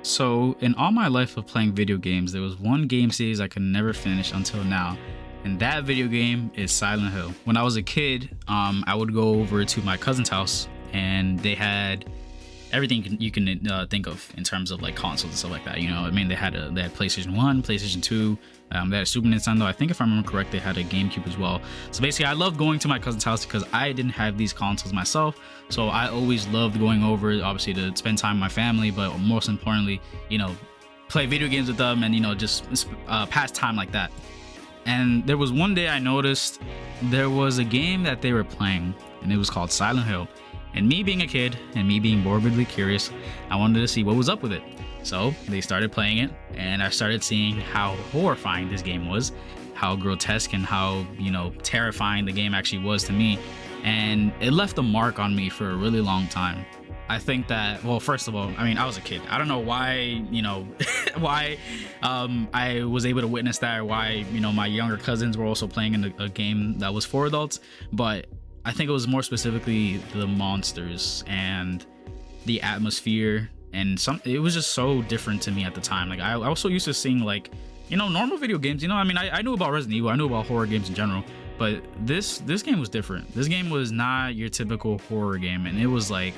So, in all my life of playing video games, there was one game series I could never finish until now, and that video game is Silent Hill. When I was a kid, I would go over to my cousin's house, and they had everything you can think of in terms of like consoles and stuff like that. You know, I mean, they had PlayStation 1, PlayStation 2, they had a Super Nintendo. I think if I remember correct, they had a GameCube as well. So basically, I loved going to my cousin's house because I didn't have these consoles myself. So I always loved going over, obviously, to spend time with my family, but most importantly, you know, play video games with them and, you know, just pass time like that. And there was one day I noticed there was a game that they were playing, and it was called Silent Hill. And me being a kid and me being morbidly curious, I wanted to see what was up with it. So they started playing it, and I started seeing how horrifying this game was, how grotesque and how, you know, terrifying the game actually was to me. And it left a mark on me for a really long time. I think that, well, first of all, I mean, I was a kid. I don't know why, you know, why I was able to witness that, or why, you know, my younger cousins were also playing in a game that was for adults. But I think it was more specifically the monsters and the atmosphere, and it was just so different to me at the time. Like I was so used to seeing, like, you know, normal video games. You know, I mean, I knew about Resident Evil, I knew about horror games in general, but this game was different. This game was not your typical horror game, and it was like,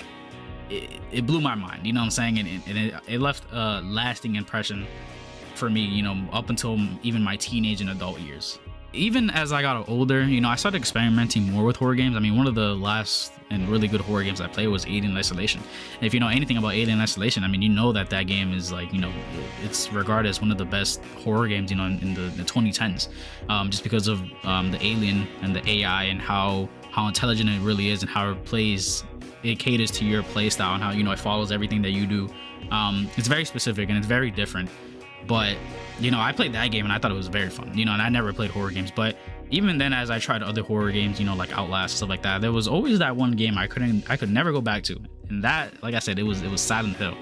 it blew my mind. You know what I'm saying? And it left a lasting impression for me, you know, up until even my teenage and adult years. Even as I got older, you know, I started experimenting more with horror games. I mean, one of the last and really good horror games I played was Alien Isolation. And if you know anything about Alien Isolation, I mean, you know that game is, like, you know, it's regarded as one of the best horror games, you know, in the 2010s, just because of the alien and the AI and how intelligent it really is, and how it caters to your play style, and how, you know, it follows everything that you do. It's very specific and it's very different. But, you know, I played that game and I thought it was very fun, you know, and I never played horror games. But even then, as I tried other horror games, you know, like Outlast, stuff like that, there was always that one game I could never go back to. And that, like I said, it was Silent Hill.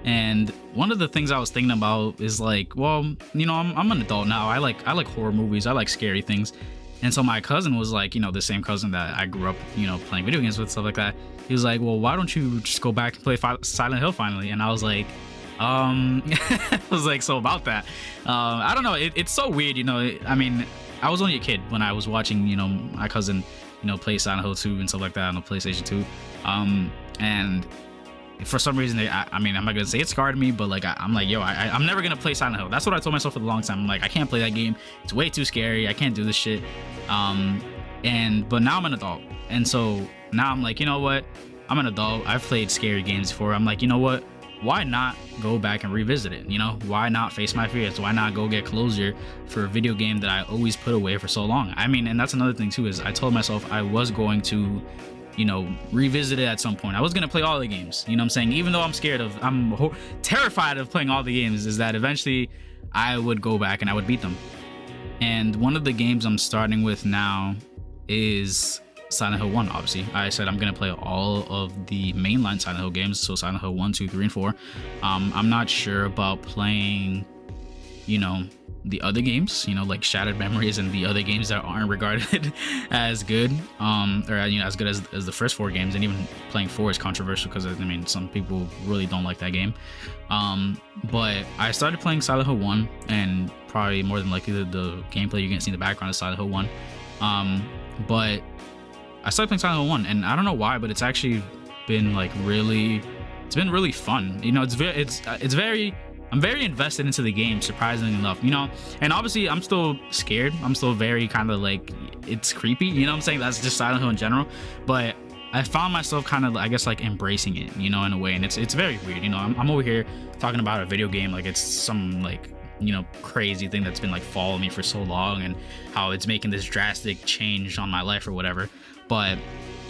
And one of the things I was thinking about is, like, well, you know, I'm an adult now. I like horror movies. I like scary things. And so my cousin was like, you know, the same cousin that I grew up, you know, playing video games with, stuff like that. He was like, well, why don't you just go back and play Silent Hill finally? And I was like, I was like, so about that, I don't know, it's so weird, you know. I mean, I was only a kid when I was watching, you know, my cousin, you know, play Silent Hill 2 and stuff like that on the PlayStation 2, and for some reason, I mean, I'm not gonna say it scarred me, but like, I'm like, yo, I'm never gonna play Silent Hill. That's what I told myself for the long time. I'm like, I can't play that game, it's way too scary, I can't do this shit. But now I'm an adult, and so now I'm like, you know what, I'm an adult, I've played scary games before. I'm like, you know what, why not go back and revisit it? You know, why not face my fears? Why not go get closure for a video game that I always put away for so long? I mean, and that's another thing too, is I told myself I was going to, you know, revisit it at some point. I was gonna play all the games, you know what I'm saying? Even though I'm terrified of playing all the games, is that eventually I would go back and I would beat them. And one of the games I'm starting with now is Silent Hill 1, obviously. I said I'm gonna play all of the mainline Silent Hill games, so Silent Hill 1, 2, 3, and 4. I'm not sure about playing, you know, the other games, you know, like Shattered Memories and the other games that aren't regarded as good, or, you know, as good as the first 4 games. And even playing 4 is controversial because, I mean, some people really don't like that game. But I started playing Silent Hill 1, and probably more than likely the gameplay you're gonna see in the background is Silent Hill 1. But I started playing Silent Hill 1, and I don't know why, but it's actually been like it's been really fun. You know, I'm very invested into the game, surprisingly enough, you know. And obviously I'm still scared. I'm still very kind of like, it's creepy, you know what I'm saying? That's just Silent Hill in general. But I found myself kind of, I guess, like embracing it, you know, in a way. And it's very weird, you know. I'm over here talking about a video game like it's some, like, you know, crazy thing that's been like following me for so long, and how it's making this drastic change on my life or whatever. But,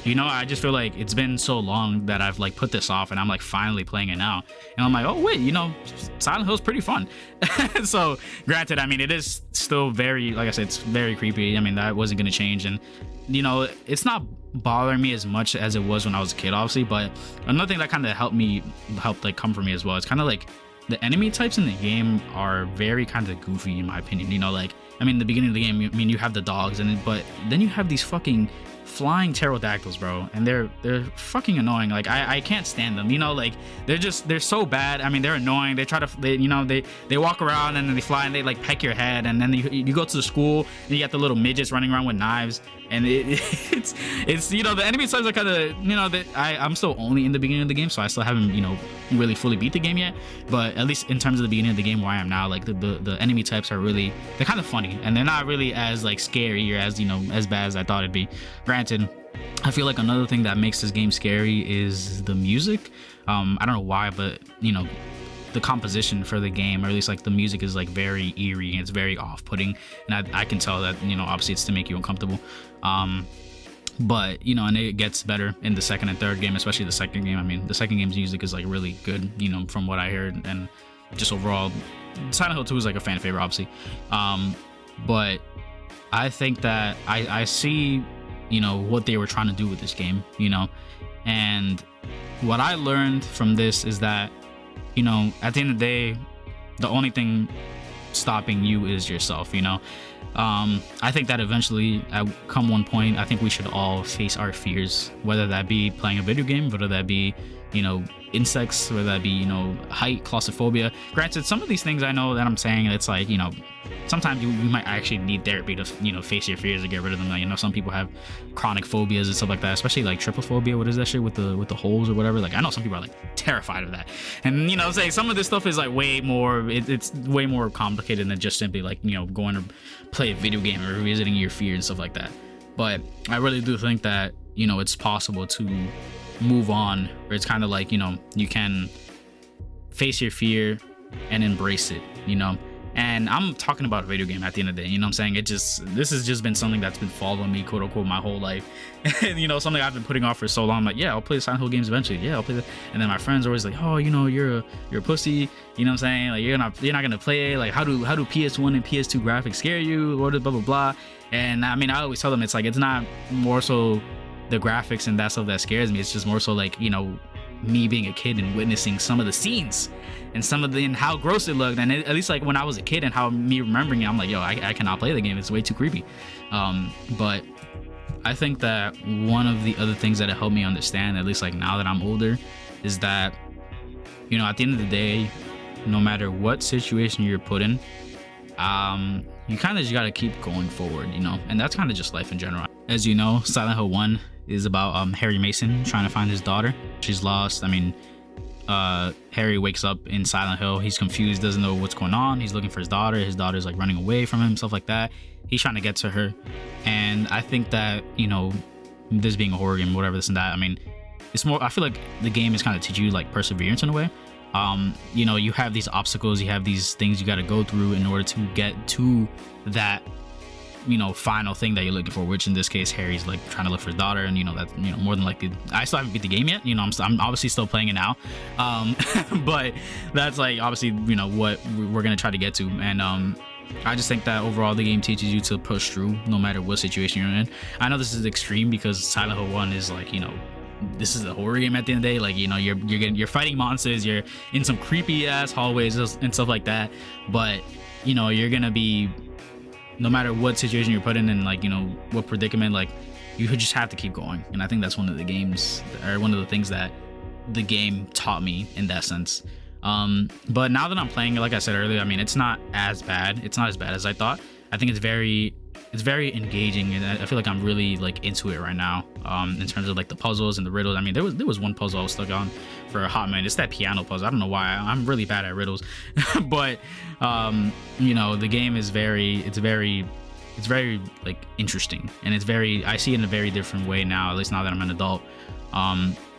you know, I just feel like it's been so long that I've like put this off, and I'm like finally playing it now, and I'm like, oh wait, you know, Silent Hill's pretty fun. So granted, I mean, it is still very, like I said, it's very creepy. I mean, that wasn't gonna change, and, you know, it's not bothering me as much as it was when I was a kid, obviously. But another thing that kind of helped like comfort me as well, it's kind of like the enemy types in the game are very kind of goofy, in my opinion. You know, like, I mean, the beginning of the game, I mean, you have the dogs, but then you have these fucking flying pterodactyls, bro, and they're fucking annoying. Like I can't stand them, you know. Like they're so bad. I mean, they're annoying. They try to they walk around and then they fly and they like peck your head, and then you go to the school and you got the little midgets running around with knives, and it's you know, the enemy types are kind of, you know, that I'm still only in the beginning of the game, so I still haven't, you know, really fully beat the game yet. But at least in terms of the beginning of the game where I am now, like the enemy types are really, they're kind of funny, and they're not really as like scary or as, you know, as bad as I thought it'd be. Granted, I feel like another thing that makes this game scary is the music. I don't know why, but you know, the composition for the game, or at least like the music, is like very eerie and it's very off-putting, and I can tell that, you know, obviously it's to make you uncomfortable. But you know, and it gets better in the second and third game, especially the second game. I mean, the second game's music is like really good, you know, from what I heard, and just overall, Silent Hill 2 is like a fan favorite, obviously. But I think that I see, you know, what they were trying to do with this game, you know, and what I learned from this is that, you know, at the end of the day, the only thing stopping you is yourself, you know. I think that eventually, at come one point, I think we should all face our fears, whether that be playing a video game, whether that be, you know, insects, whether that be, you know, height, claustrophobia. Granted, some of these things I know that I'm saying, it's like, you know, sometimes you might actually need therapy to, you know, face your fears or get rid of them. Like, you know, some people have chronic phobias and stuff like that, especially like trypophobia. What is that shit with the holes or whatever? Like, I know some people are like terrified of that, and you know, I'm saying some of this stuff is like way more, it's way more complicated than just simply like, you know, going to play a video game or revisiting your fear and stuff like that. But I really do think that, you know, it's possible to move on, or it's kind of like, you know, you can face your fear and embrace it, you know. And I'm talking about a video game at the end of the day, you know what I'm saying? This has just been something that's been following me, quote unquote, my whole life. And, you know, something I've been putting off for so long. I'm like, yeah, I'll play the Silent Hill games eventually. Yeah, I'll play that. And then my friends are always like, oh, you know, you're a pussy. You know what I'm saying? Like, you're not gonna play it. Like, how do PS1 and PS2 graphics scare you? Or blah, blah, blah. And I mean, I always tell them, it's like, it's not more so the graphics and that stuff that scares me. It's just more so like, you know, me being a kid and witnessing some of the scenes and how gross it looked, and at least like when I was a kid and how me remembering it, I'm like, yo, I cannot play the game, it's way too creepy. But I think that one of the other things that it helped me understand, at least like now that I'm older, is that, you know, at the end of the day, no matter what situation you're put in, you kind of just gotta keep going forward, you know, and that's kind of just life in general. As you know, Silent Hill 1 is about Harry Mason trying to find his daughter. She's lost. I mean, Harry wakes up in Silent Hill. He's confused, doesn't know what's going on. He's looking for his daughter. His daughter's like running away from him, stuff like that. He's trying to get to her. And I think that, you know, this being a horror game, whatever, this and that, I mean, it's more, I feel like the game is kind of teach you like perseverance in a way. You know, you have these obstacles, you have these things you got to go through in order to get to that, you know, final thing that you're looking for, which in this case, Harry's like trying to look for his daughter. And, you know, that, you know, more than likely, I still haven't beat the game yet, you know, I'm obviously still playing it now. But that's like obviously, you know, what we're gonna try to get to. And I just think that overall the game teaches you to push through no matter what situation you're in. I know this is extreme because Silent Hill 1 is like, you know, this is a horror game at the end of the day. Like, you know, you're fighting monsters, you're in some creepy ass hallways and stuff like that. But, you know, you're gonna be, no matter what situation you're put in and like, you know, what predicament, like, you just have to keep going. And I think that's one of the games, or one of the things that the game taught me in that sense. But now that I'm playing it, like I said earlier, I mean, it's not as bad. It's not as bad as I thought. I think it's very engaging, and I feel like I'm really like into it right now. In terms of like the puzzles and the riddles. I mean, there was one puzzle I was stuck on for a hot minute. It's that piano puzzle. I don't know why. I'm really bad at riddles. But you know, the game is very like interesting, and I see it in a very different way now, at least now that I'm an adult.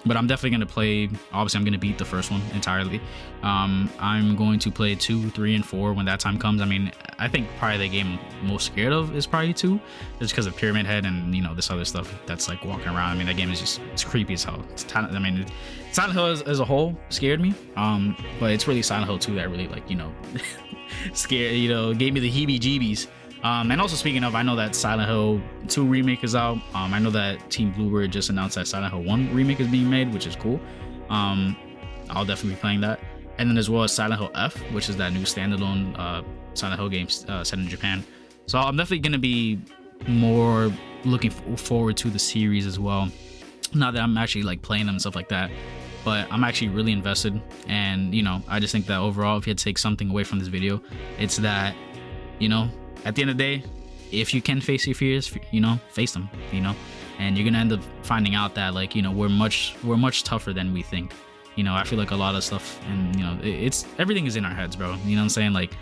But I'm definitely going to play, obviously I'm going to beat the first one entirely. I'm going to play 2, 3, and 4 when that time comes. I mean, I think probably the game I'm most scared of is probably 2, just because of Pyramid Head and, you know, this other stuff that's like walking around. I mean, that game is just, it's creepy as hell. I mean, Silent Hill as a whole scared me, but it's really Silent Hill 2 that really, like, you know, scared, you know, gave me the heebie-jeebies. And also, speaking of, I know that Silent Hill 2 remake is out. I know that Team Bluebird just announced that Silent Hill 1 remake is being made, which is cool. I'll definitely be playing that. And then as well as Silent Hill F, which is that new standalone Silent Hill game set in Japan. So I'm definitely going to be more looking forward to the series as well. Not that I'm actually like playing them and stuff like that, but I'm actually really invested. And you know, I just think that overall, if you had to take something away from this video, it's that, you know, at the end of the day, if you can face your fears, you know, face them, you know, and you're gonna end up finding out that, like, you know, we're much tougher than we think. You know, I feel like a lot of stuff, and you know, it's everything is in our heads, bro. You know what I'm saying? Like,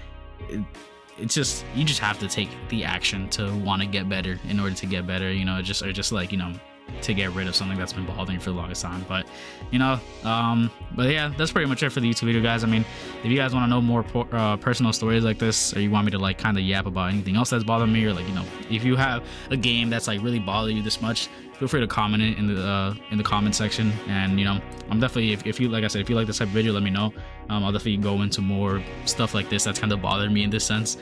it's just, you just have to take the action to want to get better in order to get better. You know, just like, you know, to get rid of something that's been bothering you for the longest time. But you know, but yeah, that's pretty much it for the YouTube video, guys. I mean, if you guys want to know more personal stories like this, or you want me to like kind of yap about anything else that's bothering me, or like, you know, if you have a game that's like really bothering you this much, feel free to comment it in the comment section. And you know, I'm definitely, if you, like I said, if you like this type of video, let me know. I'll definitely go into more stuff like this that's kind of bothering me in this sense,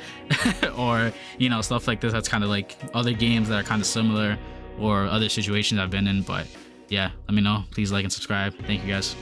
or you know, stuff like this that's kind of like other games that are kind of similar, or other situations I've been in. But yeah, let me know. Please like and subscribe. Thank you, guys.